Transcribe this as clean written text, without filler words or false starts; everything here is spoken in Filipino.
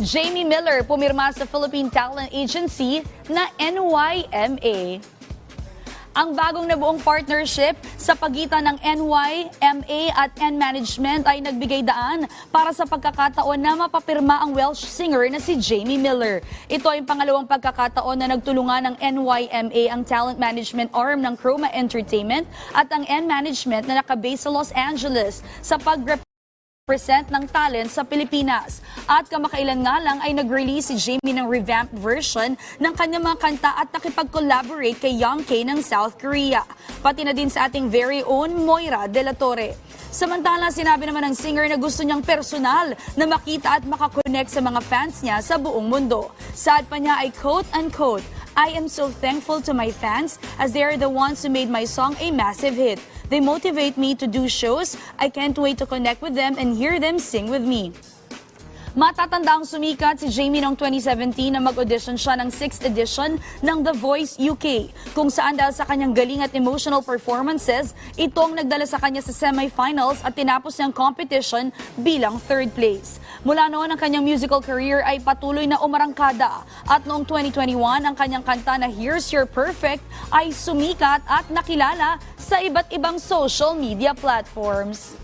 Jamie Miller pumirma sa Philippine Talent Agency na NYMA. Ang bagong nabuong partnership sa pagitan ng NYMA at N-Management ay nagbigay daan para sa pagkakataon na mapapirma ang Welsh singer na si Jamie Miller. Ito ay pangalawang pagkakataon na nagtulungan ng NYMA ang talent management arm ng Chroma Entertainment at ang N-Management na nakabase sa Los Angeles sa pag-represent ng talent sa Pilipinas. At kamakailan nga lang ay nag-release si Jamie ng revamped version ng kanyang mga kanta at nakipag-collaborate kay Young K ng South Korea. Pati na din sa ating very own Moira De La Torre. Samantala, sinabi naman ng singer na gusto niyang personal na makita at makakonect sa mga fans niya sa buong mundo. Saad pa niya ay quote-unquote, "I am so thankful to my fans as they are the ones who made my song a massive hit. They motivate me to do shows. I can't wait to connect with them and hear them sing with me." Matatandaang sumikat si Jamie noong 2017 na mag-audition siya ng 6th edition ng The Voice UK, kung saan dahil sa kanyang galing at emotional performances, ito ang nagdala sa kanya sa semifinals at tinapos niyang competition bilang 3rd place. Mula noon ang kanyang musical career ay patuloy na umarangkada at noong 2021 ang kanyang kanta na Here's Your Perfect ay sumikat at nakilala sa iba't ibang social media platforms.